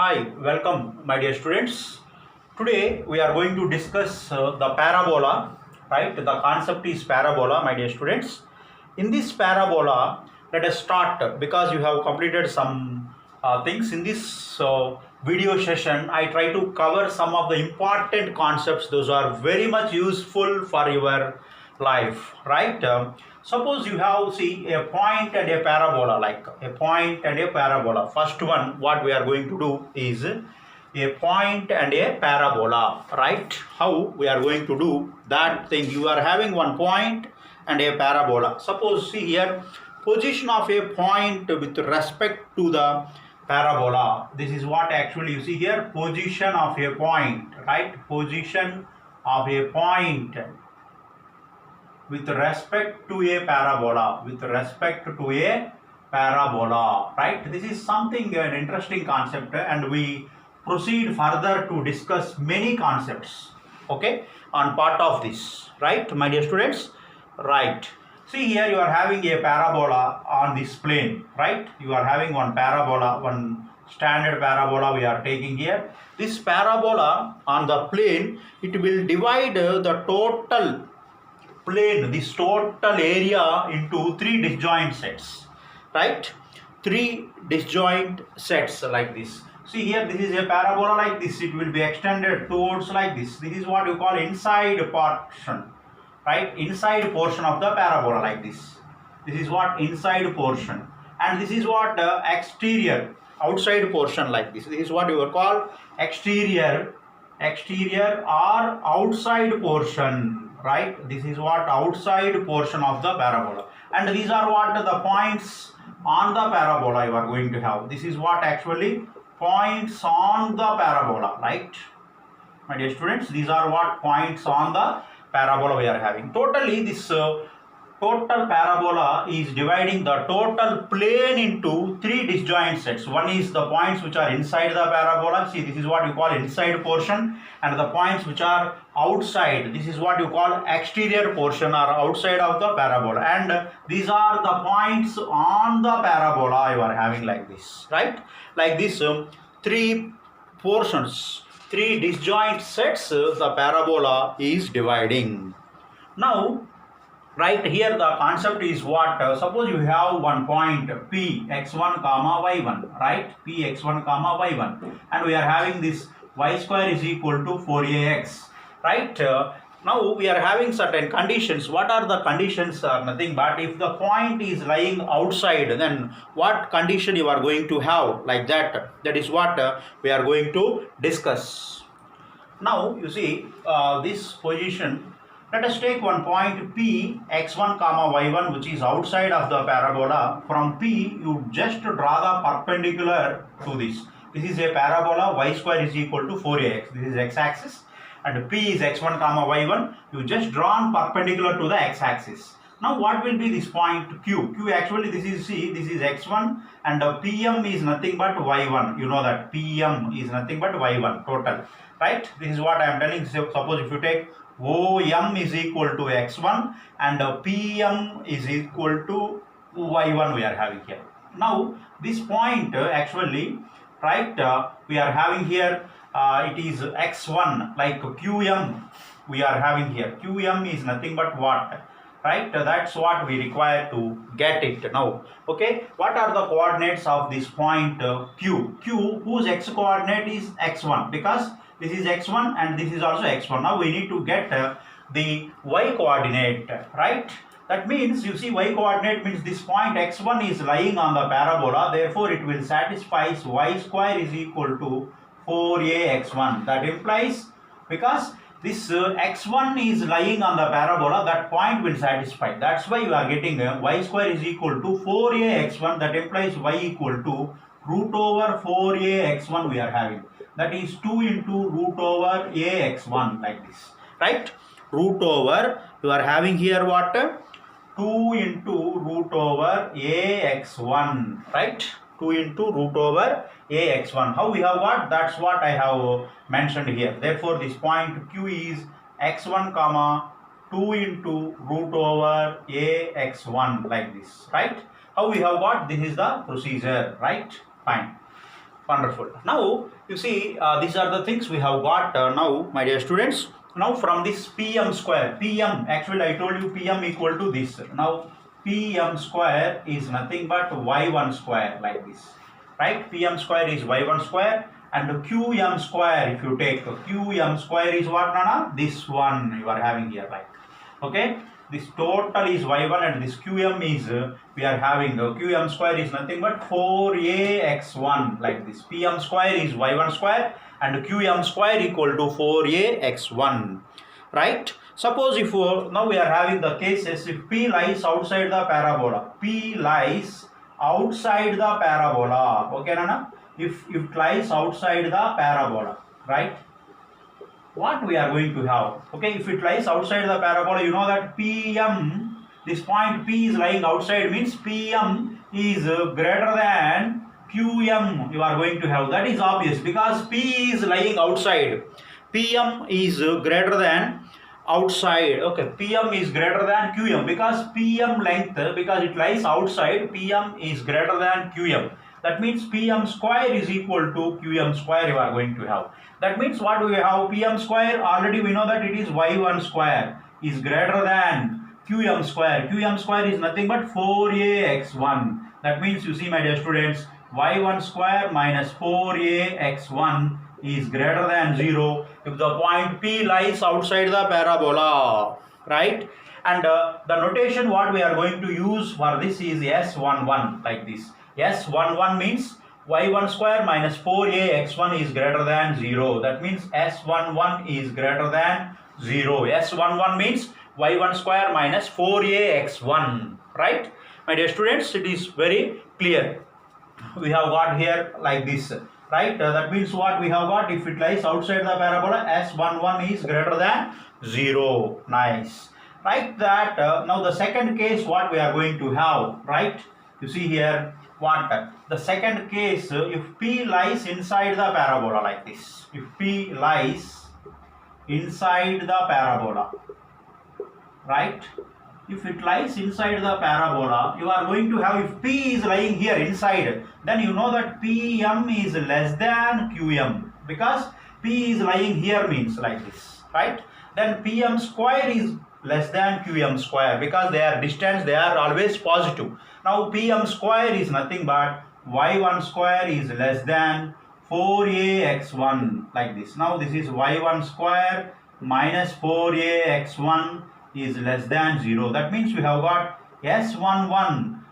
Hi, welcome my dear students. Today we are going to discuss the parabola, right? The concept is parabola, my dear students. In this parabola, let us start because you have completed some things in this video session. I try to cover some of the important concepts. Those are very much useful for your life, right? Suppose you have a point and a parabola, like a point and a parabola. First one, what we are going to do is a point and a parabola, right? How we are going to do that thing? You are having one point and a parabola. Suppose see here, position of a point with respect to the parabola. This is what actually you see here, position of a point, right? Position of a point with respect to a parabola, right? This is something an interesting concept, and we proceed further to discuss many concepts, okay, on part of this, right, my dear students? Right, see here you are having a parabola on this plane, right? You are having one parabola, one standard parabola we are taking here. This parabola on the plane, it will divide the total plane, this total area, into three disjoint sets, right? Three disjoint sets like this. See here, this is a parabola like this. It will be extended towards like this. This is what you call inside portion, right? Inside portion of the parabola like this. This is what inside portion, and this is what exterior, outside portion like this. This is what you will call exterior or outside portion, right? This is what outside portion of the parabola, and these are what the points on the parabola you are going to have. This is what actually points on the parabola, right, my dear students? These are what points on the parabola we are having. Totally this total parabola is dividing the total plane into three disjoint sets. One is the points which are inside the parabola. See, this is what you call inside portion, and the points which are outside, this is what you call exterior portion or outside of the parabola, and these are the points on the parabola you are having like this, right? Like this, three portions, three disjoint sets, the parabola is dividing. Now, right here the concept is what, suppose you have one point p x1 comma y1, right? P x1 comma y1, and we are having this y square is equal to 4ax, right? Now we are having certain conditions. What are the conditions? Are nothing but if the point is lying outside, then what condition you are going to have, like that. That is what we are going to discuss. Now you see this position. Let us take one point P x1 comma y1, which is outside of the parabola. From P, you just draw the perpendicular to this. This is a parabola, y square is equal to 4ax. This is x-axis, and P is x1 comma y1. You just drawn perpendicular to the x-axis. Now what will be this point Q? Q actually, this is, see, this is x1, and PM is nothing but y1. You know that PM is nothing but y1 total, right? This is what I am telling. So suppose if you take OM is equal to x1 and PM is equal to y1 we are having here. Now this point actually, right, we are having here, it is x1, like QM we are having here. QM is nothing but what, right? That's what we require to get it now. Okay, what are the coordinates of this point Q? Q, whose x coordinate is x1, because this is x1 and this is also x1. Now we need to get the y coordinate, right? That means, you see, y coordinate means this point x1 is lying on the parabola, therefore it will satisfy y square is equal to 4ax1. That implies, because this x1 is lying on the parabola, that point will satisfy. That's why you are getting y square is equal to 4ax1. That implies y equal to root over 4ax1 we are having. That is 2 into root over ax1 like this, right? Root over, you are having here what? 2 into root over ax1, right? 2 into root over ax1. How we have got? That's what I have mentioned here. Therefore, this point Q is x1 comma 2 into root over ax1 like this, right? How we have got? This is the procedure, right? Fine. Wonderful. Now you see these are the things we have got now, my dear students. Now from this pm square, pm, actually I told you pm equal to this. Now pm square is nothing but y1 square, like this, right? Pm square is y1 square, and qm square, if you take qm square is what, Nana? This one you are having here, like, okay? This total is y1 and this qm is, we are having qm square is nothing but 4ax1, like this. Pm square is y1 square and qm square equal to 4ax1, right? Suppose if now we are having the cases, if p lies outside the parabola, p lies outside the parabola, okay, Nana? If it lies outside the parabola, right? What we are going to have, okay, if it lies outside the parabola, you know that pm, this point p is lying outside, means pm is greater than qm you are going to have. That is obvious because p is lying outside, pm is greater than outside, okay, pm is greater than qm because pm length, because it lies outside, pm is greater than qm. That means pm square is equal to qm square you are going to have. That means what do we have? Pm square, already we know that it is y1 square is greater than qm square. Qm square is nothing but 4ax1. That means, you see my dear students, y1 square minus 4ax1 is greater than 0 if the point P lies outside the parabola, right? And the notation what we are going to use for this is S11, like this. S11 means y1 square minus 4ax1 is greater than 0. That means S11 is greater than 0. S11 means y1 square minus 4ax1, right? My dear students, it is very clear. We have got here like this, right? That means what we have got, if it lies outside the parabola, S11 is greater than 0. Nice. Right? That now the second case what we are going to have, right? You see here what the second case, if P lies inside the parabola, like this. If P lies inside the parabola, right? If it lies inside the parabola, you are going to have, if P is lying here inside, then you know that Pm is less than Qm, because P is lying here means like this, right? Then Pm square is less than Qm square, because they are distance, they are always positive. Now Pm square is nothing but y1 square is less than 4ax1, like this. Now this is y1 square minus 4ax1 is less than 0. That means we have got S11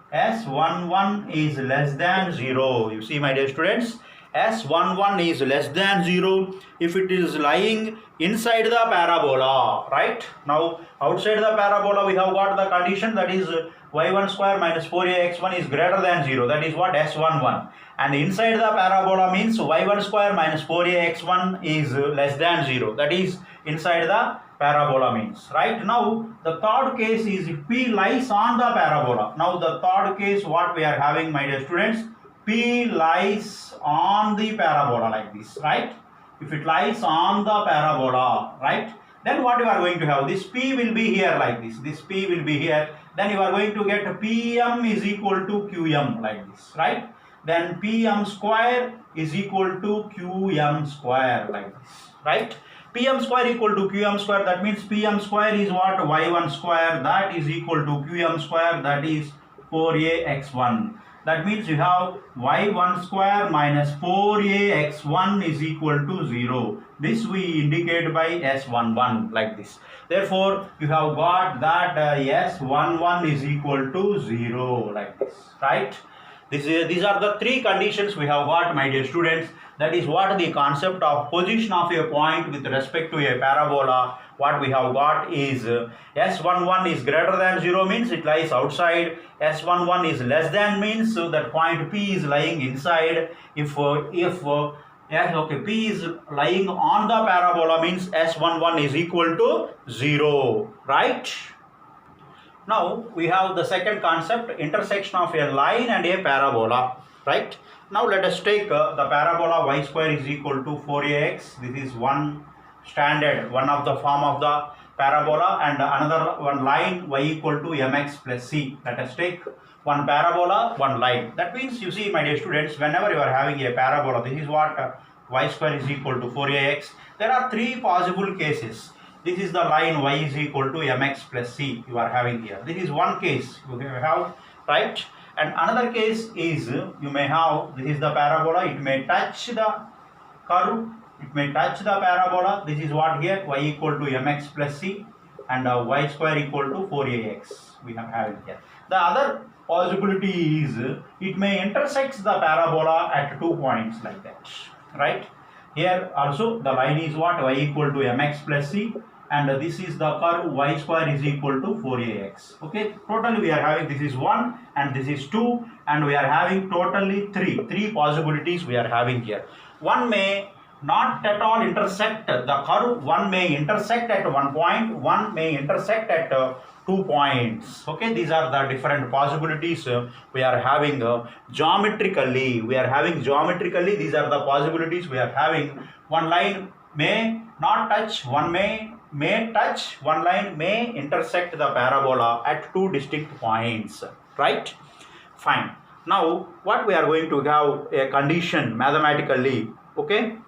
is less than 0. You see my dear students, S11 is less than 0 if it is lying inside the parabola, right? Now outside the parabola we have got the condition, that is y1 square minus 4ax1 is greater than 0. That is what? S11. And inside the parabola means y1 square minus 4ax1 is less than 0. That is inside the parabola means, right? Now the third case is if P lies on the parabola. Now the third case what we are having, my dear students, P lies on the parabola, like this, right? If it lies on the parabola, right, then what you are going to have, this P will be here like this, this P will be here, then you are going to get Pm is equal to Qm, like this, right? Then Pm square is equal to Qm square, like this, right? Pm square equal to Qm square, that means Pm square is what? Y1 square, that is equal to Qm square, that is 4ax1. That means you have y1 square minus 4ax1 is equal to 0. This we indicate by S11, like this. Therefore, you have got that S11 is equal to 0, like this, right? These are the three conditions we have got, my dear students. That is what the concept of position of a point with respect to a parabola. What we have got is S11 is greater than 0 means it lies outside. S11 is less than means that point P is lying inside. If P is lying on the parabola means S11 is equal to 0, right? Now we have the second concept, intersection of a line and a parabola, right? Now let us take the parabola y square is equal to 4ax. This is one standard, one of the form of the parabola and another one line y equal to mx plus c. Let us take one parabola, one line. That means, you see, my dear students, whenever you are having a parabola, this is what y square is equal to 4ax. There are three possible cases. This is the line y is equal to mx plus c you are having here. This is one case you have, right? And another case is you may have, this is the parabola, it may touch the curve, it may touch the parabola. This is what here, y equal to mx plus c and y square equal to 4ax we have having here. The other possibility is it may intersect the parabola at 2 points like that, right? Here also the line is what, y equal to mx plus c, and this is the curve y square is equal to 4ax. Okay, totally we are having, this is 1 and this is 2, and we are having totally three possibilities we are having here. One may not at all intersect the curve, one may intersect at 1 point, one may intersect at 2 points. Okay, these are the different possibilities we are having geometrically. These are the possibilities we are having. One line may not touch, one may touch, one line may intersect the parabola at 2 distinct points, right? Fine. Now what we are going to have a condition mathematically. Okay,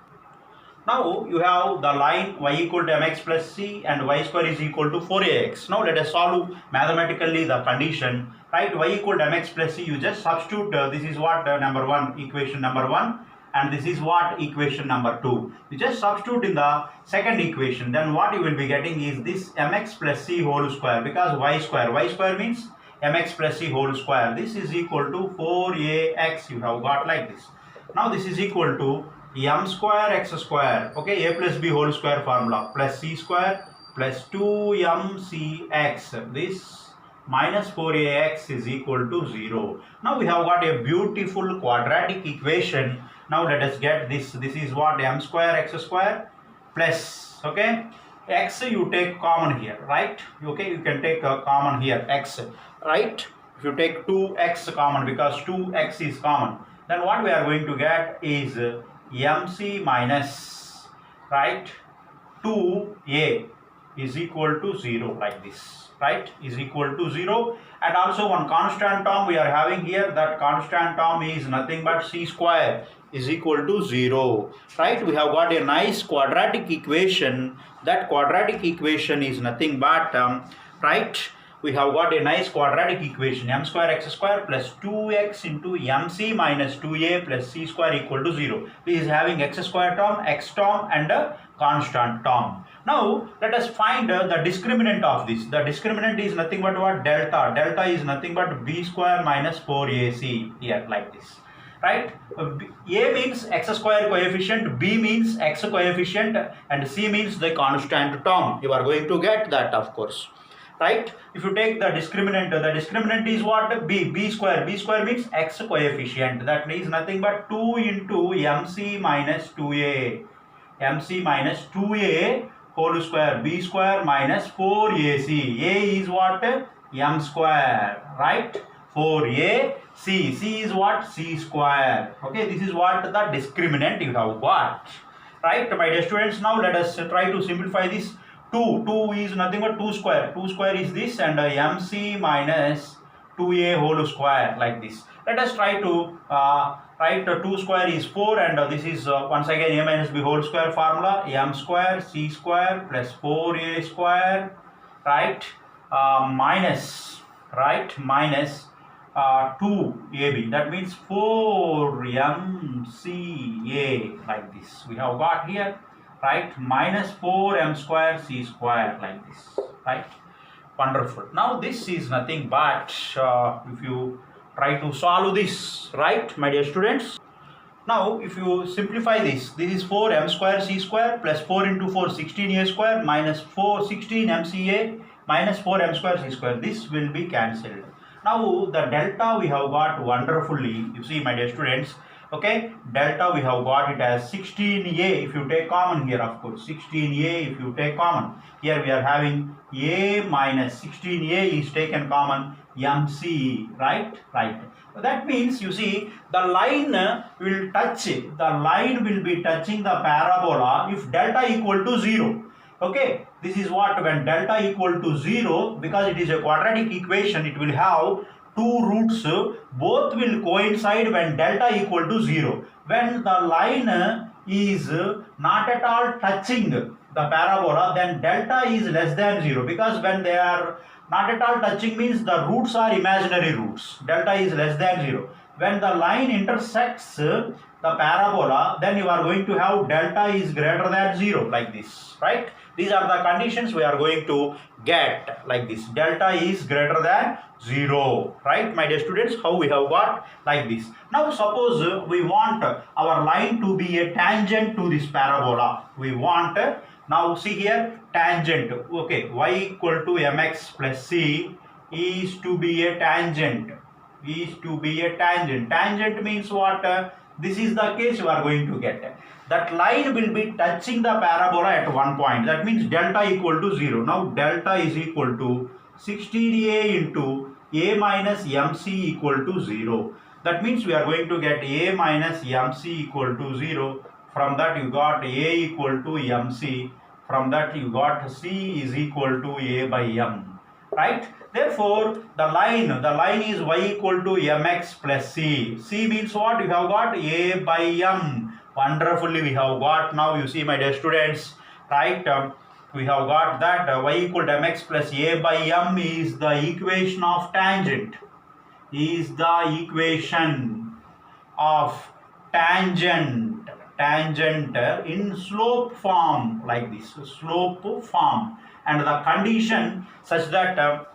now you have the line y equal to mx plus c and y square is equal to 4ax. Now let us solve mathematically the condition, right? Y equal to mx plus c, you just substitute, this is what number 1, equation number 1, and this is what equation number 2. You just substitute in the second equation, then what you will be getting is this mx plus c whole square, because y square means mx plus c whole square. This is equal to 4ax, you have got like this. Now this is equal to m square x square, okay, a plus b whole square formula, plus c square plus 2mcx, this minus 4ax is equal to 0. Now we have got a beautiful quadratic equation. Now let us get this. This is what, m square x square plus, okay, x you take common here, right? Okay, you can take a common here, x, right? If you take 2x common, because 2x is common, then what we are going to get is mc minus, right, 2a is equal to 0 like this, right, is equal to 0. And also one constant term we are having here, that constant term is nothing but c square is equal to 0, right? We have got a nice quadratic equation. That quadratic equation is nothing but right, we have got a nice quadratic equation, m square x square plus 2x into mc minus 2a plus c square equal to 0. This is having x square term, x term and a constant term. Now let us find the discriminant of this. The discriminant is nothing but what, delta. Delta is nothing but b square minus 4ac here like this, right? A means x square coefficient, b means x coefficient, and c means the constant term. You are going to get that, of course, right? If you take the discriminant is what, b square means x coefficient, that means nothing but 2 into mc minus 2a whole square, b square minus 4ac. A is what, m square, right? 4a, c is what, c square. Okay, this is what the discriminant you have got, right, my dear students? Now let us try to simplify this. 2 is nothing but 2 square. 2 square is this, and mc minus 2a whole square like this. Let us try to write 2 square is 4, and this is once again a minus b whole square formula, m square c square plus 4a square, right, minus 2ab, that means 4mca like this we have got here, right, minus 4m square c square like this, right? Wonderful. Now this is nothing but if you try to solve this, right, my dear students? Now if you simplify this, this is 4m square c square plus 4 into 4 16a square minus 16mca minus 4m square c square. This will be cancelled. Now the delta we have got wonderfully, you see, my dear students, okay, delta we have got it as 16a if you take common here, of course, 16a if you take common. Here we are having a minus 16a is taken common, mc, right? That means, you see, the line will be touching the parabola if delta equal to 0. Okay, this is what when delta equal to 0, because it is a quadratic equation, it will have two roots, both will coincide when delta equal to 0. When the line is not at all touching the parabola, then delta is less than 0, because when they are not at all touching means the roots are imaginary roots. Delta is less than 0. When the line intersects the parabola, then you are going to have delta is greater than 0, like this, right? These are the conditions we are going to get, like this. Delta is greater than 0, right, my dear students? How we have got like this. Now suppose we want our line to be a tangent to this parabola. We want, now see here, tangent. Okay, y equal to mx plus c is to be a tangent. Tangent means what? This is the case you are going to get. That line will be touching the parabola at one point. That means delta equal to 0. Now delta is equal to 16a into a minus mc equal to 0. That means we are going to get a minus mc equal to 0. From that you got a equal to mc. From that you got c is equal to a by m. Right? Therefore, the line is y equal to mx plus c. C means what? You have got a by m. Wonderfully we have got. Now you see, my dear students, right? We have got that y equal to mx plus a by m is the equation of tangent. Is the equation of tangent in slope form, like this, slope form, and the condition such that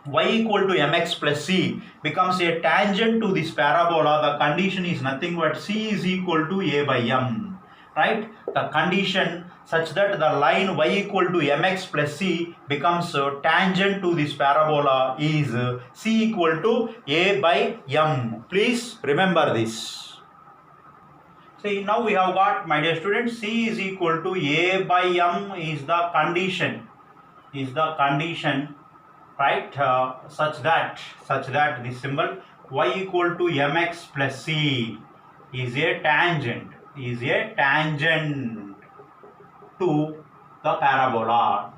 y equal to mx plus c becomes a tangent to this parabola. The condition is nothing but c is equal to a by m, right? The condition such that the line y equal to mx plus c becomes tangent to this parabola is c equal to a by m. Please remember this. See, now we have got, my dear students, c is equal to a by m is the condition, right? Such that this symbol y equal to mx plus c is a tangent to the parabola.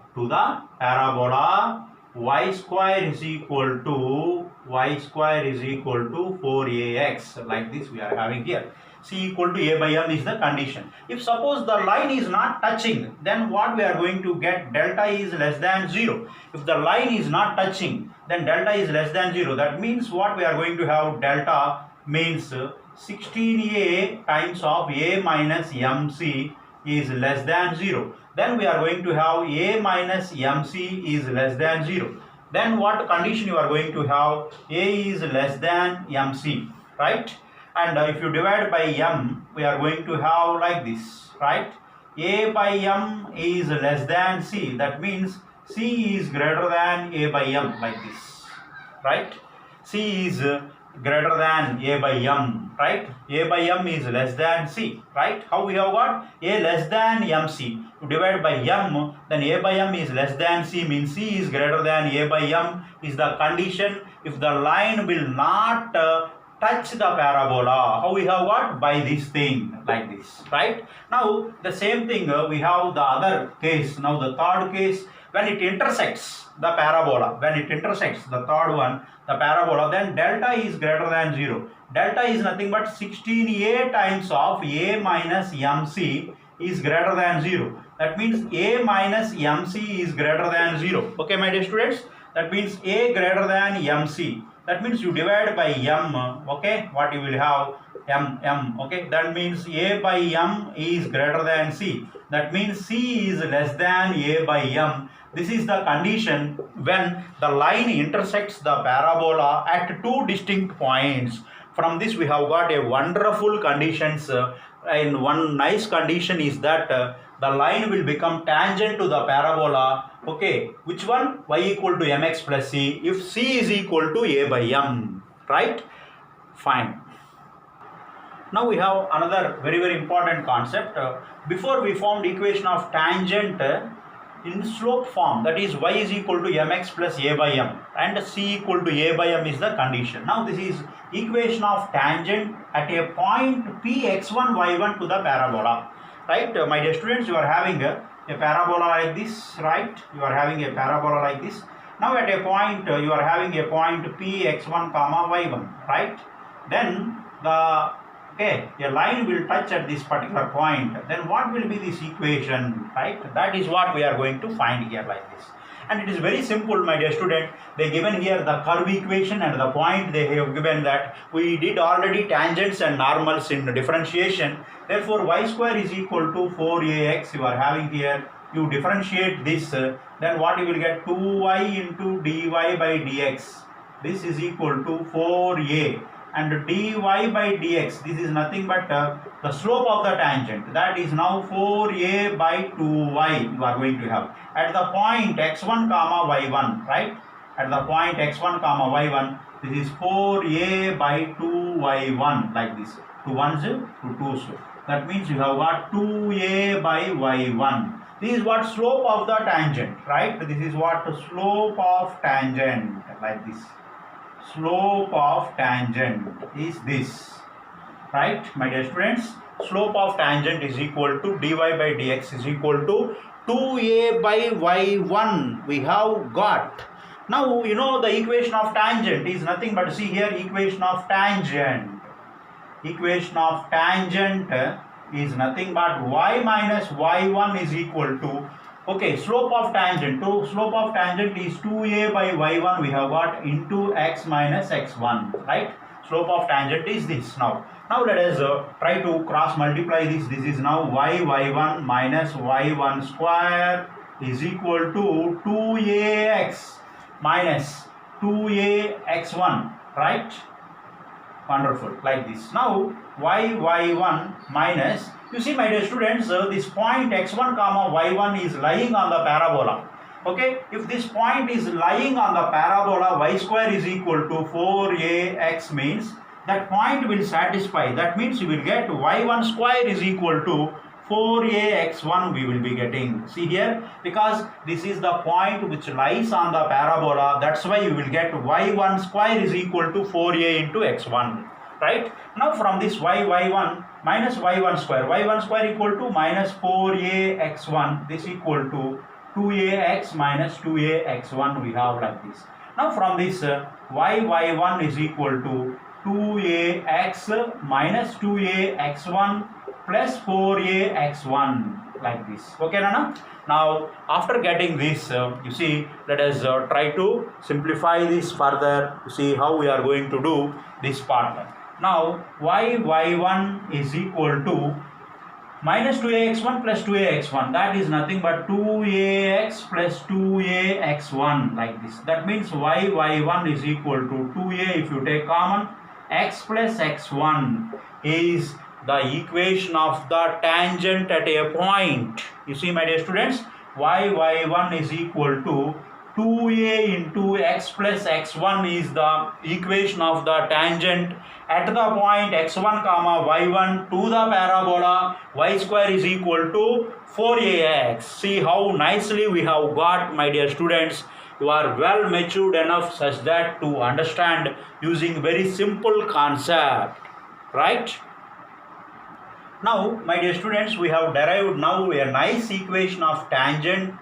Y square is equal to 4ax, like this we are having here. C equal to a by m is the condition. If suppose the line is not touching, then what we are going to get? Delta is less than 0. If the line is not touching, then delta is less than 0. That means what we are going to have? Delta means 16a times of a minus mc is less than 0. Then we are going to have a minus mc is less than 0. Then what condition you are going to have? A is less than mc, right? And if you divide by m, we are going to have like this, right? A by m is less than c. That means c is greater than a by m, like this, right? C is greater than a by m, right? A by m is less than c, right? How we have got? A less than mc. You divide by m, then a by m is less than c, means c is greater than a by m is the condition if the line will not touch the parabola. How we have got? By this thing, like this, right? Now the same thing we have the other case. Now the third case, when it intersects the parabola, the third one, the parabola, then delta is greater than 0. Delta is nothing but 16a times of a minus mc is greater than 0. That means a minus mc is greater than 0. Okay, my dear students? That means a greater than mc. That means you divide by m, okay, what you will have? M, okay, that means a by m is greater than c. That means c is less than a by m. This is the condition when the line intersects the parabola at two distinct points. From this we have got a wonderful conditions, and one nice condition is that the line will become tangent to the parabola. Okay, which one? Y equal to mx plus c if c is equal to a by m, right? Fine. Now we have another very important concept. Before we formed equation of tangent in slope form, that is y is equal to mx plus a by m and c equal to a by m is the condition. Now this is equation of tangent at a point p x1 y1 to the parabola, right? My dear students, you are having a a parabola like this, right? You are having a parabola like this. Now at a point you are having a point P x1 comma y1, right? Then a line will touch at this particular point. Then what will be this equation, right? That is what we are going to find here like this. And it is very simple, my dear student. They given here the curve equation and the point they have given that we did already tangents and normals in differentiation. Therefore, y square is equal to 4ax. You are having here, you differentiate this, then what you will get 2y into dy by dx. This is equal to 4a. And dy by dx, this is nothing but the slope of the tangent, that is now 4a by 2y you are going to have at the point x1 comma y1, right? At the point x1 comma y1, this is 4a by 2y1 like this, 2 ones to 2's. That means you have got 2a by y1. This is what slope of the tangent, right? This is what slope of tangent like this. Slope of tangent is this, right, my dear students? Slope of tangent is equal to dy by dx is equal to 2a by y1 we have got. Now you know the equation of tangent is nothing but, see here, equation of tangent. Equation of tangent is nothing but y minus y1 is equal to, slope of tangent. So slope of tangent is 2a by y1 we have got into x minus x1, right? Slope of tangent is this. Now let us try to cross multiply this. This is now y1 minus y1 square is equal to 2ax minus 2ax1, right? Wonderful, like this. Now y1 minus, you see my dear students, this point x1 comma y1 is lying on the parabola. If this point is lying on the parabola, y square is equal to 4ax means that point will satisfy. That means you will get y1 square is equal to 4ax1 we will be getting. See here, because this is the point which lies on the parabola, that's why you will get y1 square is equal to 4a into x1, right? Now from this y1 minus y1 square equal to minus 4ax1, this equal to 2ax minus 2ax1 we have like this. Now from this y1 is equal to 2ax minus 2ax1 plus 4ax1 like this. Okay, Nana? Now after getting this, you see, let us try to simplify this further to see how we are going to do this part. Now y1 is equal to minus 2ax1 plus 2ax1, that is nothing but 2ax plus 2ax1 like this. That means y1 is equal to 2a, if you take common, x plus x1 is the equation of the tangent at a point. You see my dear students, y1 is equal to 2a into x plus x1 is the equation of the tangent at the point x1 comma y1 to the parabola. Y square is equal to 4ax. See how nicely we have got, my dear students. You are well matured enough such that to understand using very simple concept, right? Now my dear students, we have derived now a nice equation of tangent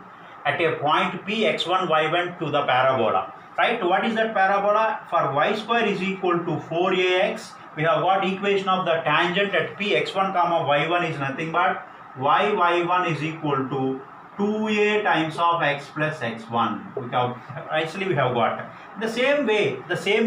at a point P x1 y1 to the parabola, right? What is that parabola? For y square is equal to 4ax, we have got equation of the tangent at P x1 comma y1 is nothing but y1 is equal to 2a times of x plus x1. We have got the same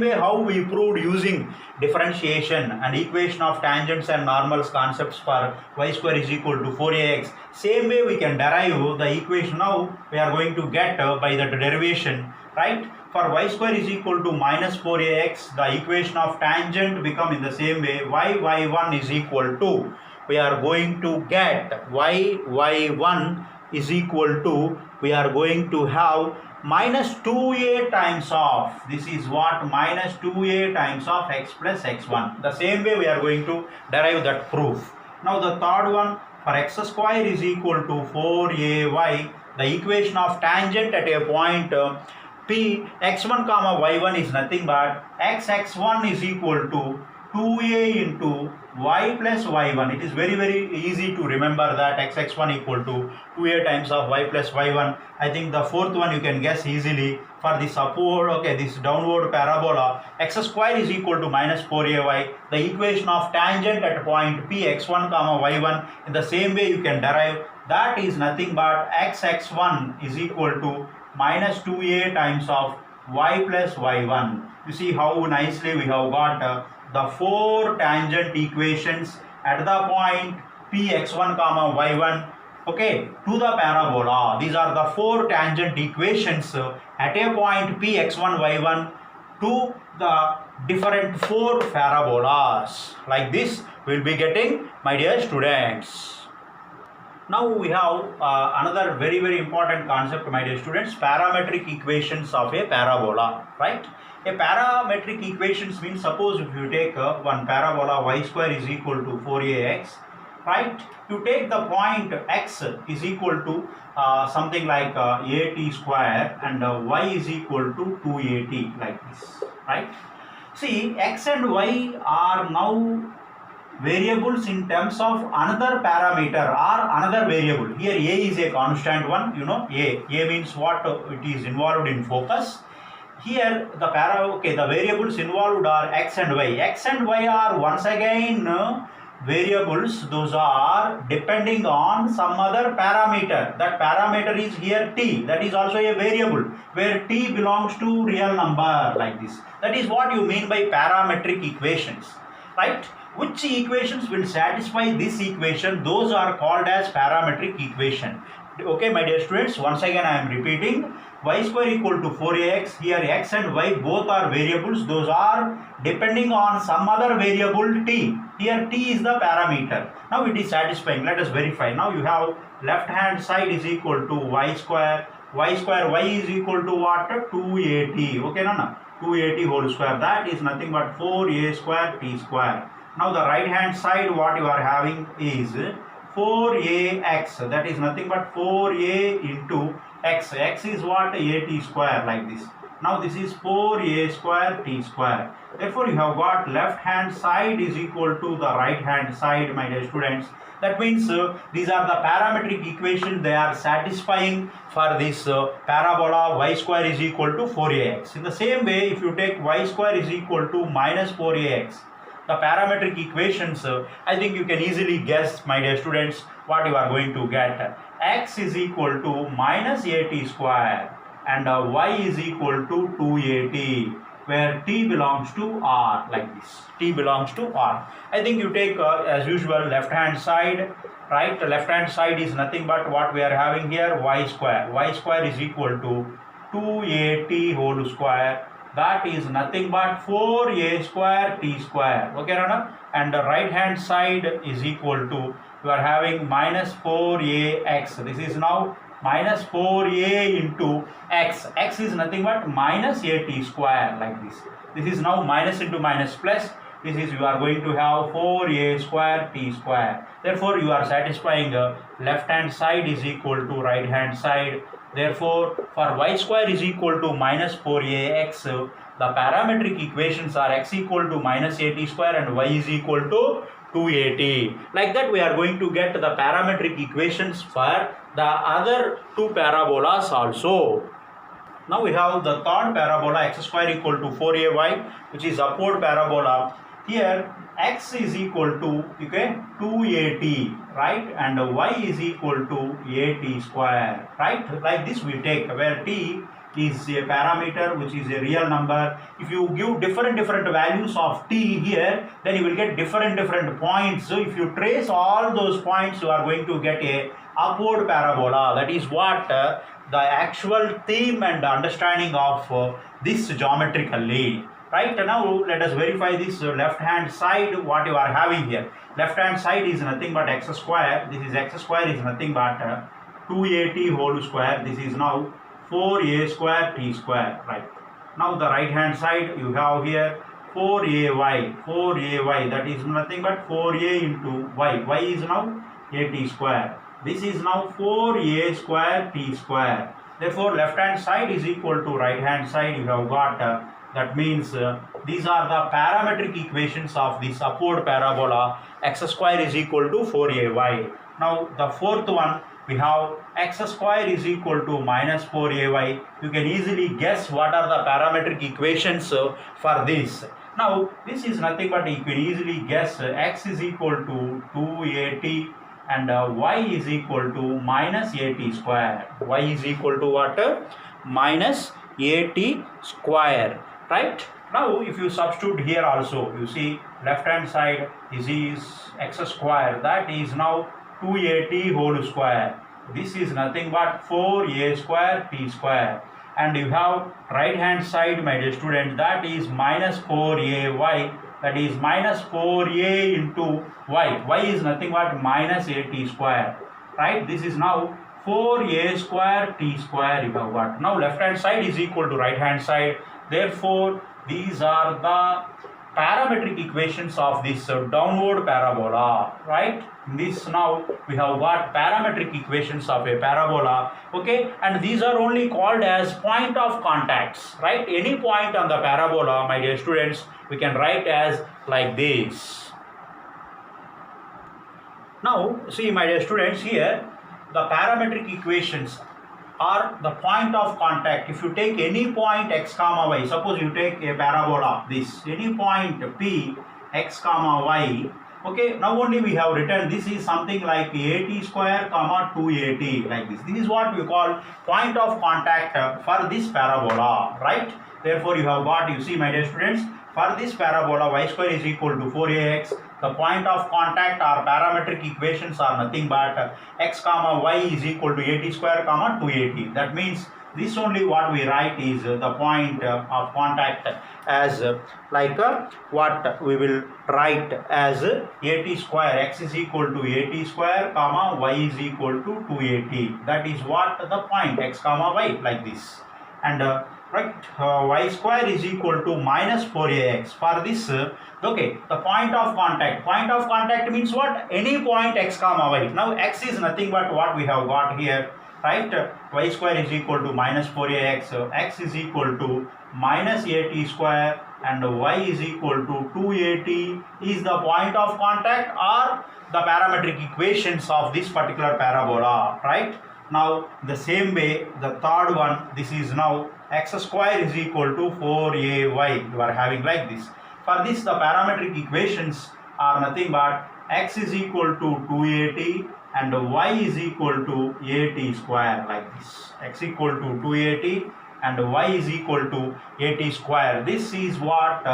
way how we proved using differentiation and equation of tangents and normals concepts for y square is equal to 4ax. Same way we can derive the equation now we are going to get by the derivation, right? For y square is equal to minus 4ax, the equation of tangent become in the same way y1 is equal to, we are going to get y1 is equal to, we are going to have minus 2a times of, this is what, minus 2a times of x plus x1. The same way we are going to derive that proof. Now the third one, for x square is equal to 4ay, the equation of tangent at a point P x1 comma y1 is nothing but x1 is equal to 2a into y plus y1. It is very easy to remember that x1 equal to 2a times of y plus y1. I think the fourth one you can guess easily. For this upward, okay, this downward parabola, x square is equal to minus 4ay. The equation of tangent at point p x1 comma y1, in the same way you can derive, that is nothing but x1 is equal to minus 2a times of y plus y1. You see how nicely we have got the four tangent equations at the point p x1 comma y1, okay, to the parabola. These are the four tangent equations at a point p x1 y1 to the different four parabolas. Like this we will be getting, my dear students. Now we have another very important concept, my dear students, parametric equations of a parabola, right? A parametric equations means, suppose if you take one parabola y square is equal to 4ax, right? You take the point x is equal to something like at square and y is equal to 2at, like this, right? See, x and y are now variables in terms of another parameter or another variable. Here a is a constant one, you know, a means what? It is involved in focus. Here the the variables involved are x and y. X and y are once again variables. Those are depending on some other parameter. That parameter is here t. That is also a variable where t belongs to real number, like this. That is what you mean by parametric equations, right? Which equations will satisfy this equation? Those are called as parametric equation. Okay, my dear students, once again I am repeating, y square equal to 4ax. Here x and y both are variables. Those are depending on some other variable t. Here t is the parameter. Now it is satisfying. Let us verify. Now you have left hand side is equal to y square. Y is equal to what? 2at. Okay, no, 2at whole square. That is nothing but 4a square t square. Now the right hand side what you are having is 4ax, that is nothing but 4a into x. X is what? at square, like this. Now this is 4a square t square. Therefore you have got left hand side is equal to the right hand side, my dear students. That means these are the parametric equations. They are satisfying for this parabola y square is equal to 4ax. In the same way, if you take y square is equal to minus 4ax, the parametric equations, I think you can easily guess, my dear students, what you are going to get. X is equal to minus at square and y is equal to 2at, where t belongs to r, like this. T belongs to r. I think you take as usual left hand side, right? Left hand side is nothing but what we are having here, y square. Y square is equal to 2at whole square. That is nothing but 4a square t square. Okay, Rana? And the right hand side is equal to, you are having minus 4ax. This is now minus 4a into x. X is nothing but minus at square, like this. This is now minus into minus plus. This is, you are going to have 4a square t square. Therefore, you are satisfying left hand side is equal to right hand side. Therefore, for y square is equal to minus 4ax, the parametric equations are x equal to minus at square and y is equal to 2at. Like that, we are going to get the parametric equations for the other two parabolas also. Now we have the third parabola, x square equal to 4ay, which is upward parabola. Here x is equal to 2at, right, and y is equal to at square, right? Like this we take, where t is a parameter which is a real number. If you give different values of t here, then you will get different points. So if you trace all those points, you are going to get a upward parabola. That is what the actual theme and understanding of this geometrically. Right, now let us verify this left hand side what you are having here. Left hand side is nothing but x square. This is x square is nothing but 2at whole square. This is now 4a square t square, right. Now the right hand side you have here 4ay, that is nothing but 4a into y. Y is now at square. This is now 4a square t square. Therefore left hand side is equal to right hand side. You have got That means these are the parametric equations of this upward parabola. X square is equal to 4ay. Now the fourth one, we have x square is equal to minus 4ay. You can easily guess what are the parametric equations for this. Now this is nothing but you can easily guess x is equal to 2at and y is equal to minus at square. Y is equal to what? Minus at square, right? Now if you substitute here also, you see left hand side is x square, that is now 2at whole square. This is nothing but 4a square t square. And you have right hand side, my dear student, that is minus 4ay, that is minus 4a into y. Y is nothing but minus at square, right? This is now 4a square t square you have got. Now left hand side is equal to right hand side. Therefore, these are the parametric equations of this downward parabola, right? This now we have got parametric equations of a parabola, okay? And these are only called as point of contacts, right? Any point on the parabola, my dear students, we can write as like this. Now see, my dear students, here the parametric equations are the point of contact. If you take any point x comma y, suppose you take a parabola, this any point p x comma y, okay, now only we have written this is something like at square comma 2at, like this. This is what we call point of contact for this parabola, right? Therefore you have got, you see, my dear students, for this parabola y square is equal to 4ax. The point of contact or parametric equations are nothing but x comma y is equal to at square comma 2at. That means this only what we write is the point of contact as like what we will write as at square. X is equal to at square comma y is equal to 2at. That is what the point x comma y, like this. And right, y square is equal to minus 4ax. For this, okay, the point of contact. Point of contact means what? Any point x comma y. Now x is nothing but what we have got here, right? Y square is equal to minus 4ax. X is equal to minus at square and y is equal to 2at is the point of contact or the parametric equations of this particular parabola, right? Now the same way, the third one, this is now x square is equal to 4ay. You are having like this. For this, the parametric equations are nothing but x is equal to 2at and y is equal to at square, like this. X equal to 2at and y is equal to at square. This is what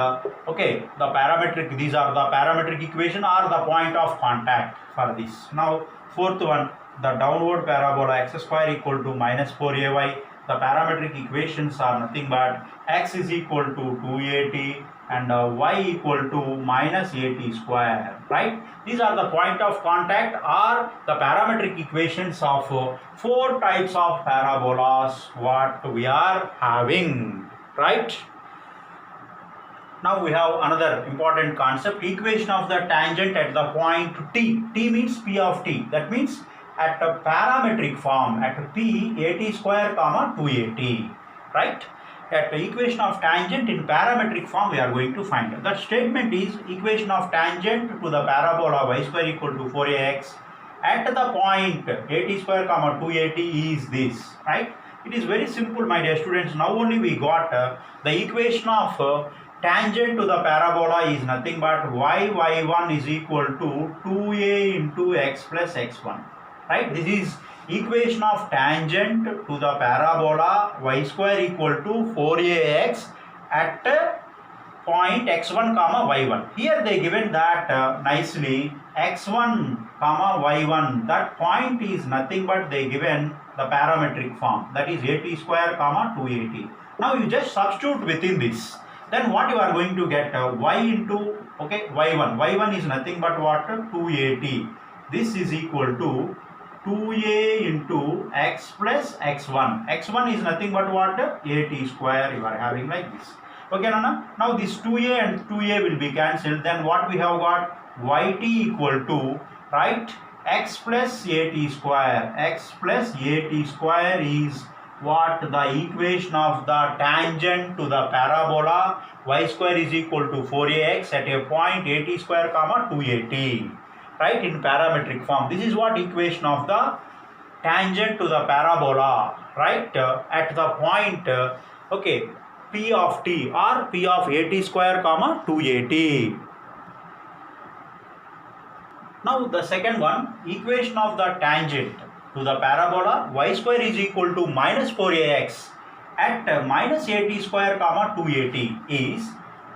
okay, the parametric, these are the parametric equation or the point of contact for this. Now fourth one, the downward parabola x square equal to minus 4ay. The parametric equations are nothing but x is equal to 2at and y equal to minus at square, right? These are the point of contact or the parametric equations of four types of parabolas what we are having, right? Now we have another important concept, equation of the tangent at the point t. T means p of t. That means at a parametric form at p at square comma 2at, right? At the equation of tangent in parametric form we are going to find. That statement is equation of tangent to the parabola y square equal to 4ax at the point at square comma 2at is this, right? It is very simple, my dear students. Now only we got the equation of tangent to the parabola is nothing but y1 is equal to 2a into x plus x1. Right, this is equation of tangent to the parabola y square equal to 4ax at point x1 comma y1. Here they given that nicely x1 comma y1. That point is nothing but they given the parametric form, that is at square comma 2at. Now you just substitute within this. Then what you are going to get y into okay y1. Y1 is nothing but what? 2at. This is equal to 2a into x plus x1. x1 is nothing but what? At square you are having like this. Okay, Nana? Now this 2a and 2a will be cancelled. Then what we have got? Yt equal to, right, x plus at square. X plus at square is what the equation of the tangent to the parabola y square is equal to 4ax at a point at square comma 2at, right, in parametric form. This is what equation of the tangent to the parabola, right, at the point okay, p of t or p of at square comma 2at. Now the second one, equation of the tangent to the parabola y square is equal to minus 4ax at minus at square comma 2at is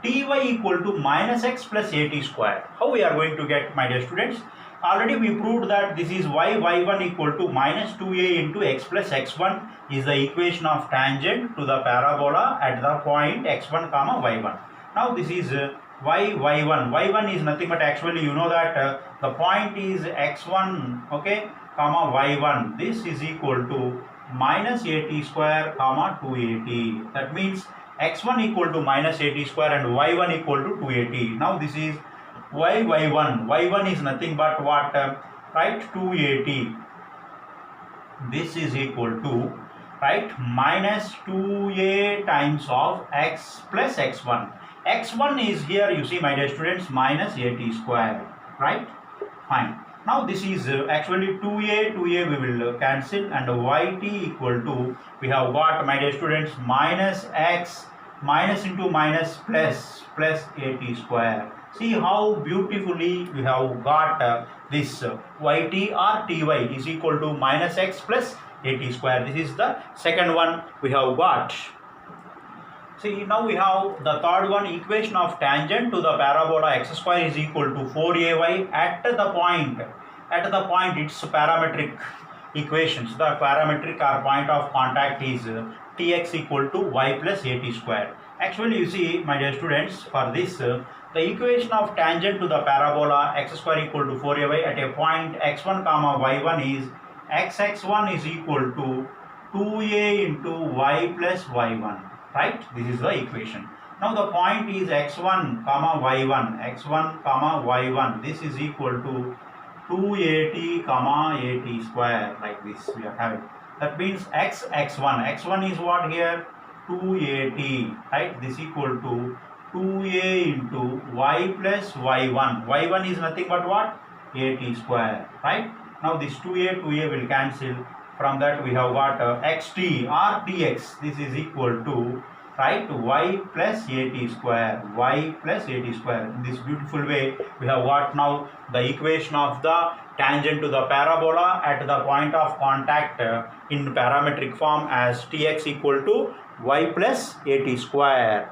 ty equal to minus x plus at square. How we are going to get, my dear students? Already we proved that this is y1 equal to minus 2a into x plus x1 is the equation of tangent to the parabola at the point x1 comma y1. Now this is y1 is nothing but, actually you know that the point is x1, okay, comma y1. This is equal to minus at square comma 2at. That means x1 equal to minus at square and y1 equal to 2at. Now this is y1 is nothing but what, right, 2at. This is equal to, right, minus 2a times of x plus x1. x1 is here, you see, my dear students, minus at square, right? Fine. Now this is actually 2a we will cancel, and yt equal to, we have got, my dear students, minus x minus into minus plus at square. See how beautifully we have got this yt or ty is equal to minus x plus at square. This is the second one we have got. See, now we have the third one, equation of tangent to the parabola x square is equal to 4ay at the point it's parametric equations. The parametric or point of contact is tx equal to y plus at square. Actually, you see, my dear students, for this the equation of tangent to the parabola x square equal to 4ay at a point x1 comma y1 is xx1 is equal to 2a into y plus y1. Right, this is the equation. Now the point is x1 comma y1. This is equal to 2at comma at square, like this we are having. That means x1 is what here, 2at, right? This equal to 2a into y plus y1. y1 is nothing but what, at square, right? Now this 2a will cancel. From that we have got xt or tx. This is equal to, right, y plus at square. In this beautiful way we have got now the equation of the tangent to the parabola at the point of contact in parametric form as tx equal to y plus at square.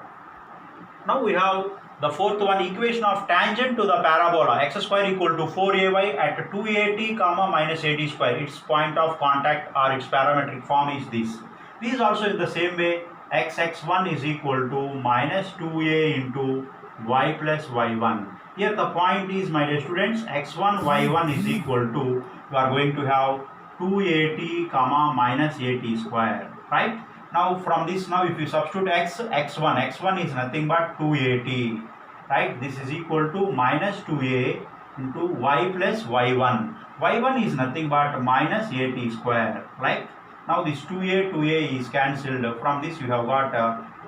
Now we have the fourth one, equation of tangent to the parabola x square equal to 4ay at 2at comma minus at square. Its point of contact or its parametric form is this. This is also in the same way, xx1 is equal to minus 2a into y plus y1. Here the point is, my dear students, x1 y1 is equal to, you are going to have 2at comma minus at square, right? Now from this, now if you substitute x1 is nothing but 2at, right? This is equal to minus 2a into y plus y1. y1 is nothing but minus at square, right? Now this 2a is cancelled. From this you have got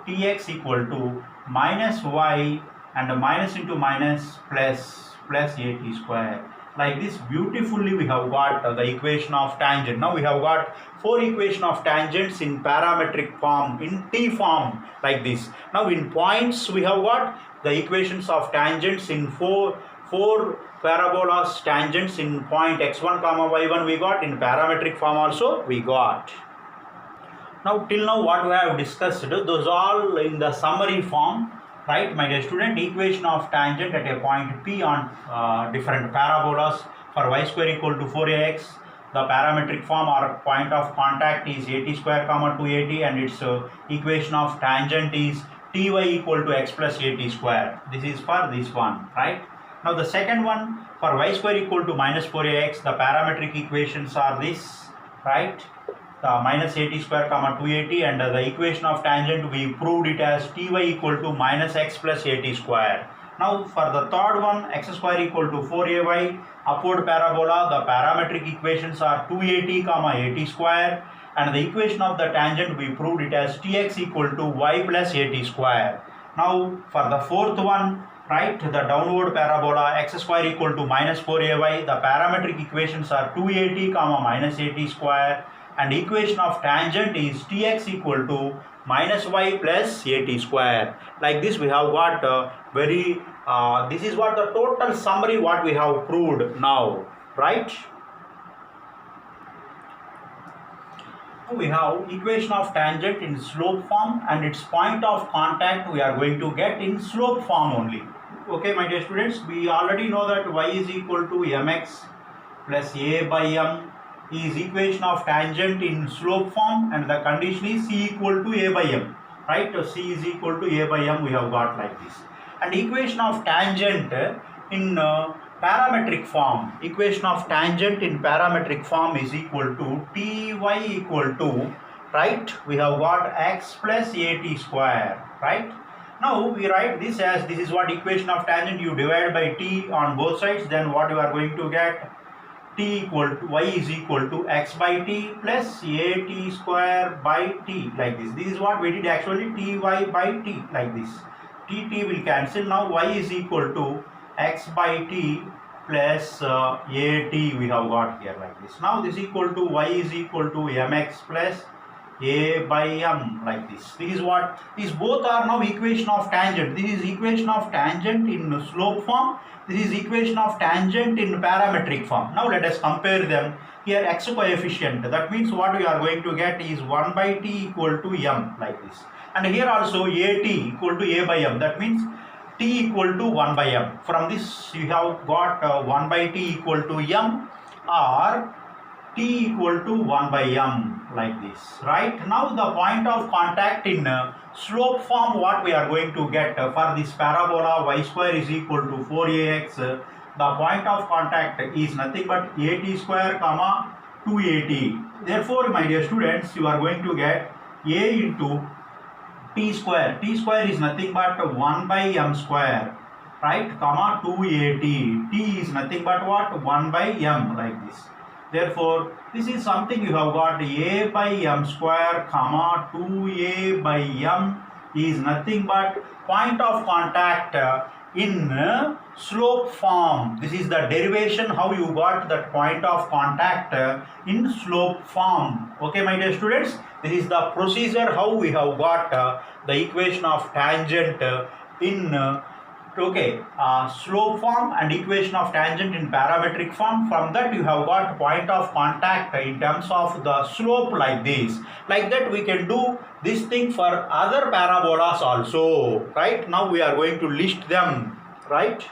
tx equal to minus y and minus into minus plus at square. Like this beautifully we have got the equation of tangent. Now we have got 4 equation of tangents in parametric form, in t form, like this. Now in points we have got the equations of tangents in four parabolas tangents in point x1 comma y1 we got, in parametric form also we got. Now till now what we have discussed, those all in the summary form, right, my dear student? Equation of tangent at a point P on different parabolas for y square equal to 4ax. The parametric form or point of contact is at square comma 2at, and its equation of tangent is ty equal to x plus at square. This is for this one, right? Now the second one, for y square equal to minus 4ax, the parametric equations are this, right? The minus at square comma 2at, and the equation of tangent we proved it as ty equal to minus x plus at square. Now for the third one, x square equal to 4ay, upward parabola, the parametric equations are 2at comma at square, and the equation of the tangent we proved it as tx equal to y plus at square. Now for the fourth one, right, the downward parabola x square equal to minus 4ay, the parametric equations are 2at comma minus at square, and equation of tangent is tx equal to minus y plus at square. Like this we have got this is what the total summary what we have proved now, right? We have equation of tangent in slope form and its point of contact we are going to get in slope form only. Okay, my dear students, we already know that y is equal to mx plus a by m is equation of tangent in slope form, and the condition is c equal to a by m, right? So c is equal to a by m we have got like this. And equation of tangent in parametric form, equation of tangent in parametric form is equal to ty equal to, right, we have got x plus at square, right? Now we write this as, this is what equation of tangent, you divide by t on both sides, then what you are going to get, t equal to y is equal to x by t plus at square by t, like this. This is what we did actually, ty by t, like this. T will cancel. Now y is equal to x by t plus at we have got here like this. Now this equal to y is equal to mx plus a by m, like this. This is what, these both are now equation of tangent. This is equation of tangent in slope form. This is equation of tangent in parametric form. Now let us compare them. Here x coefficient, that means what we are going to get is 1 by t equal to m, like this. And here also at equal to a by m, that means t equal to 1 by m. From this you have got 1 by t equal to m or t equal to 1 by m, like this, right? Now the point of contact in slope form what we are going to get for this parabola y square is equal to 4ax, the point of contact is nothing but at square comma 2at. Therefore my dear students, you are going to get a into t square. T square is nothing but 1 by m square, right, comma 2at. T is nothing but what, 1 by m, like this. Therefore this is something you have got a by m square comma 2a by m is nothing but point of contact in slope form. This is the derivation how you got that point of contact in slope form. Okay my dear students, this is the procedure how we have got the equation of tangent in slope form and equation of tangent in parametric form. From that you have got point of contact in terms of the slope, like this. Like that we can do this thing for other parabolas also, right? Now we are going to list them, right?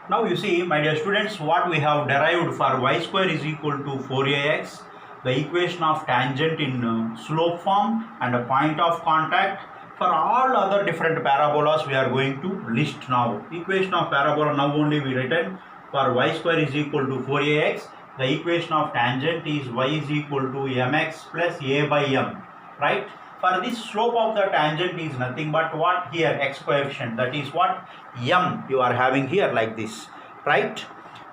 Now you see my dear students, what we have derived for y square is equal to 4ax, the equation of tangent in slope form and a point of contact. For all other different parabolas we are going to list now. Equation of parabola now only we written for y square is equal to 4ax. The equation of tangent is y is equal to mx plus a by m, right? For this slope of the tangent is nothing but what, here x coefficient, that is what, m you are having here, like this, right?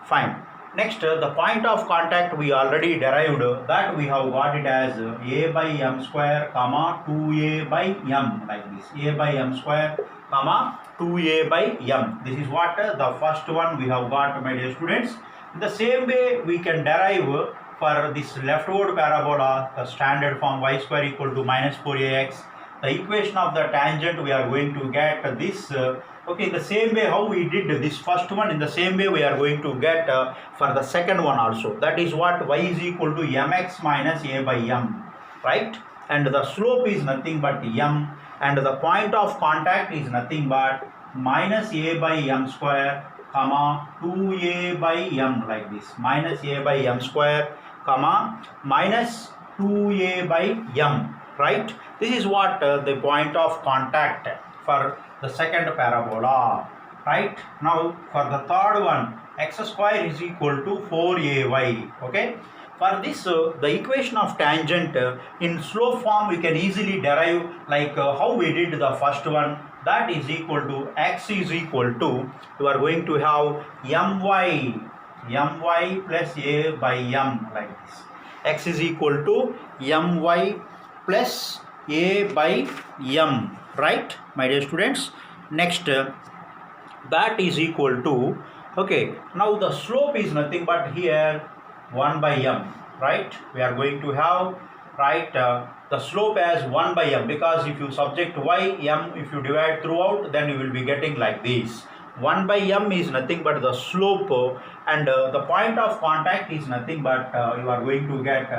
Fine. Next the point of contact we already derived, that we have got it as a by m square comma 2a by m, like this. A by m square comma 2a by m. This is what the first one we have got my dear students. In the same way we can derive for this leftward parabola the standard form y square equal to minus 4ax. The equation of the tangent we are going to get this okay, the same way how we did this first one, in the same way we are going to get for the second one also. That is what, y is equal to mx minus a by m, right? And the slope is nothing but m, and the point of contact is nothing but minus a by m square comma 2a by m, like this. Minus a by m square comma minus 2a by m, right? This is what the point of contact for the second parabola, right? Now for the third one, x square is equal to 4ay, okay? For this the equation of tangent in slope form we can easily derive like how we did the first one. That is equal to x is equal to, you are going to have my plus a by m, like this. X is equal to my plus a by m, right, my dear students. Next, that is equal to, okay, now the slope is nothing but here 1 by m, right? We are going to have, right, the slope as 1 by m, because if you subject y, m, if you divide throughout, then you will be getting like this. 1 by m is nothing but the slope, and the point of contact is nothing but you are going to get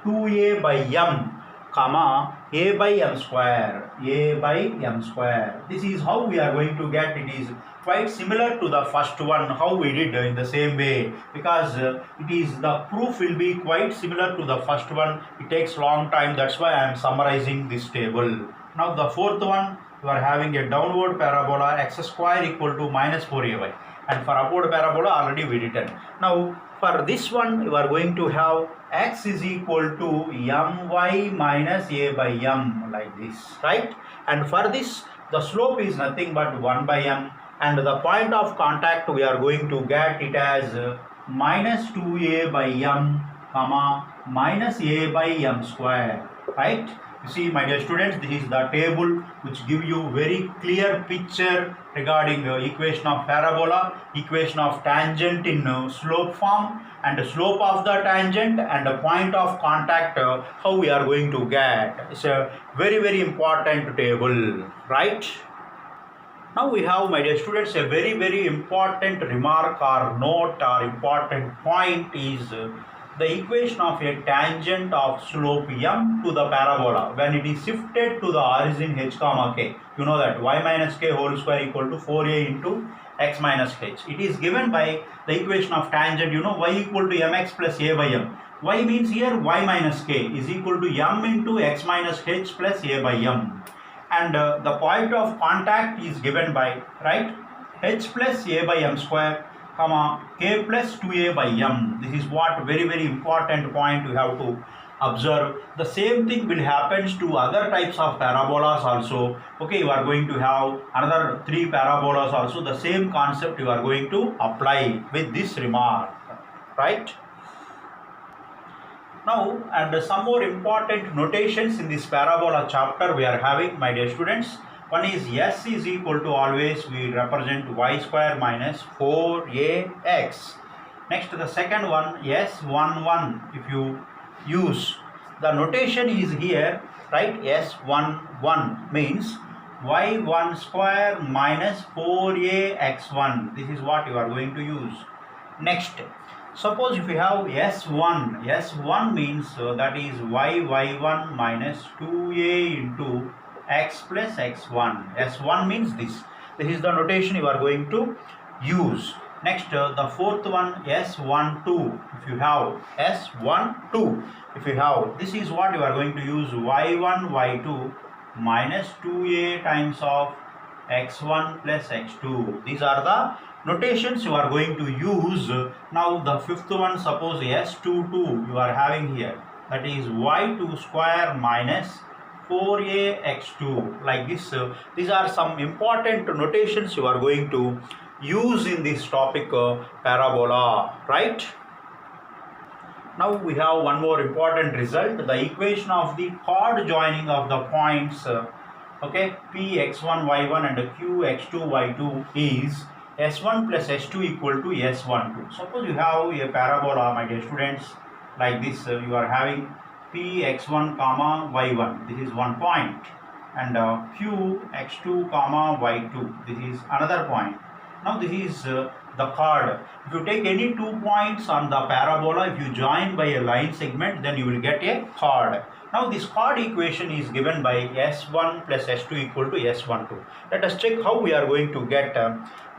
2a by m, comma a by m square, a by m square. This is how we are going to get. It is quite similar to the first one, how we did in the same way, because it is, the proof will be quite similar to the first one. It takes long time, that's why I am summarizing this table. Now the fourth one, you are having a downward parabola x square equal to minus 4ay, and for upward parabola already we written. Now for this one you are going to have x is equal to my minus a by m, like this, right? And for this the slope is nothing but 1 by m, and the point of contact we are going to get it as minus 2a by m, comma minus a by m square, right? You see, my dear students, this is the table which give you very clear picture regarding equation of parabola, equation of tangent in slope form, and the slope of the tangent, and the point of contact, how we are going to get. It's a very, very important table, right? Now we have, my dear students, a very, very important remark or note or important point is the equation of a tangent of slope m to the parabola when it is shifted to the origin h comma k. You know that y minus k whole square equal to 4a into x minus h. It is given by the equation of tangent, you know, y equal to mx plus a by m. Y means here y minus k is equal to m into x minus h plus a by m. And the point of contact is given by, right, h plus a by m square, comma k plus 2a by m. This is what very, very important point you have to observe. The same thing will happen to other types of parabolas also. Okay, you are going to have another 3 parabolas also. The same concept you are going to apply with this remark, right? Now, and some more important notations in this parabola chapter we are having, my dear students. One is s is equal to, always we represent y square minus 4ax. Next, the second one, s11, if you use the notation is here, right? s11 means y1 square minus 4ax1. This is what you are going to use. Next, suppose if you have s1 means that is y1 minus 2a into x plus x1. s1 means this. This is the notation you are going to use. Next, the fourth one, s12. If you have s12, if you have, this is what you are going to use, y1 y2 minus 2a times of x1 plus x2. These are the notations you are going to use. Now the fifth one, suppose s22 you are having here, that is y2 square minus 4ax2, like this. These are some important notations you are going to use in this topic, parabola, right? Now we have one more important result, the equation of the chord joining of the points, okay, p x1 y1 and q x2 y2 is s1 plus s2 equal to s12. Suppose you have a parabola, my dear students, like this. You are having p x1 comma y1, this is one point, and q x2 comma y2, this is another point. Now this is the chord. If you take any 2 points on the parabola, if you join by a line segment, then you will get a chord. Now this chord equation is given by s1 plus s2 equal to s12. Let us check how we are going to get.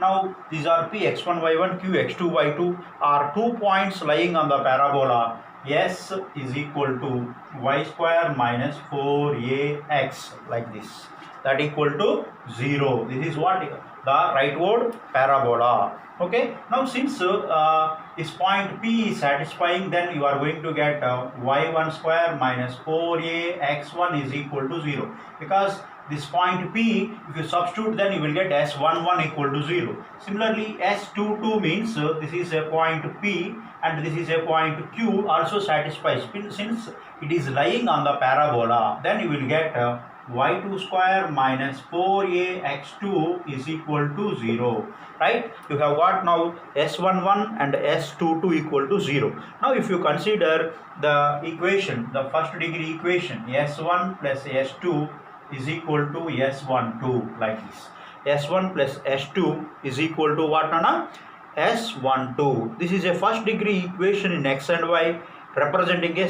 Now these are p x1 y1, q x2 y2 are 2 points lying on the parabola. S is equal to y square minus 4ax, like this, that equal to 0. This is what the rightward parabola. Okay, now since this point P is satisfying, then you are going to get y1 square minus 4ax1 is equal to 0, because this point P, if you substitute, then you will get S11 equal to 0. Similarly, S22 means this is a point P and this is a point Q also satisfies. Since it is lying on the parabola, then you will get y2 square minus 4ax2 is equal to 0. Right? You have got now S11 and S22 equal to 0. Now if you consider the equation, the first degree equation, S1 plus S2 is equal to S12, like this. S1 plus S2 is equal to what, Nana? S12. This is a first degree equation in x and y, representing a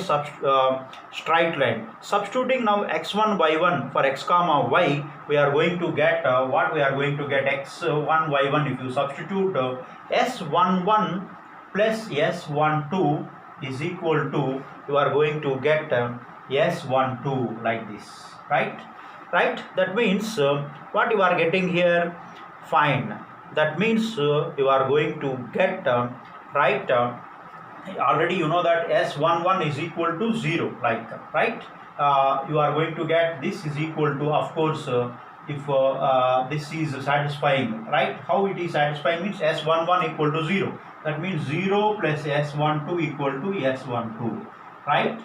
straight line. Substituting now x1 y1 for x comma y, we are going to get what we are going to get x1 y1. If you substitute s11 plus s12 is equal to, you are going to get s12, like this. Right? That means what you are getting here, fine. That means you are going to get already you know that S11 is equal to 0, like that, right? You are going to get this is equal to, of course, if this is satisfying, right? How it is satisfying means S11 equal to 0. That means 0 plus S12 equal to S12, right?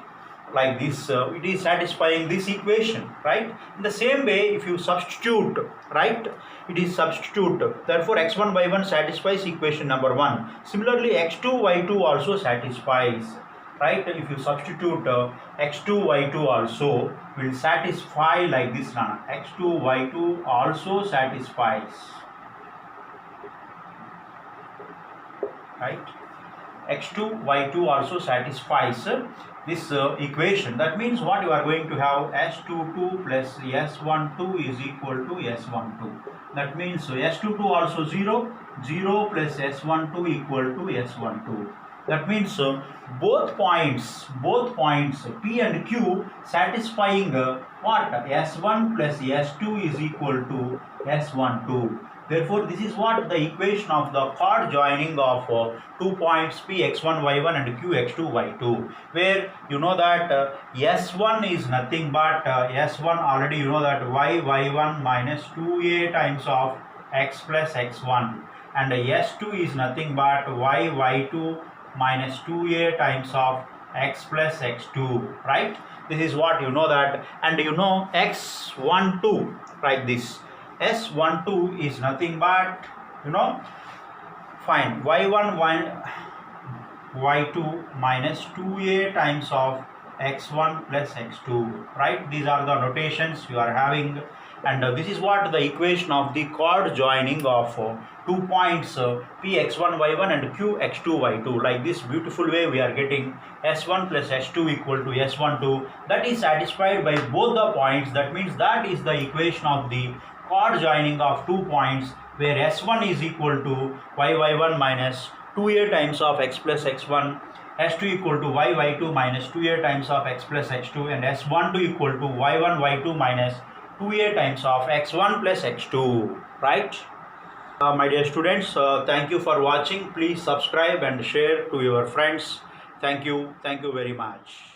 Like this, it is satisfying this equation, right? In the same way, if you substitute, right, it is substitute. Therefore, x1 y1 satisfies equation number 1. Similarly, x2 y2 also satisfies, right? If you substitute x2 y2 also will satisfy like this, Nana. x2 y2 also satisfies, right? x2 y2 also satisfies this equation. That means what you are going to have, s22 plus s12 is equal to s12. That means s22 also 0, 0 plus s12 equal to s12. That means both points P and Q satisfying what, s1 plus s2 is equal to s12. Therefore, this is what the equation of the chord joining of 2 points P x1 y1 and Q x2 y2, where you know that S1 is nothing but S1 already you know that y1 minus 2a times of x plus x1, and S2 is nothing but y2 minus 2a times of x plus x2, right? This is what you know that, and you know x12, like this. S12 is nothing but, you know, fine, y1 y2 minus 2a times of x1 plus x2, right? These are the notations you are having, and this is what the equation of the chord joining of 2 points P x1 y1 and Q x2 y2. Like this beautiful way we are getting s1 plus s2 equal to s12. That is satisfied by both the points. That means that is the equation of the chord joining of 2 points, where s1 is equal to y1 minus 2a times of x plus x1, s2 equal to y2 minus 2a times of x plus x2, and s12 equal to y1 y2 minus 2a times of x1 plus x2, right? My dear students, thank you for watching. Please subscribe and share to your friends. Thank you very much.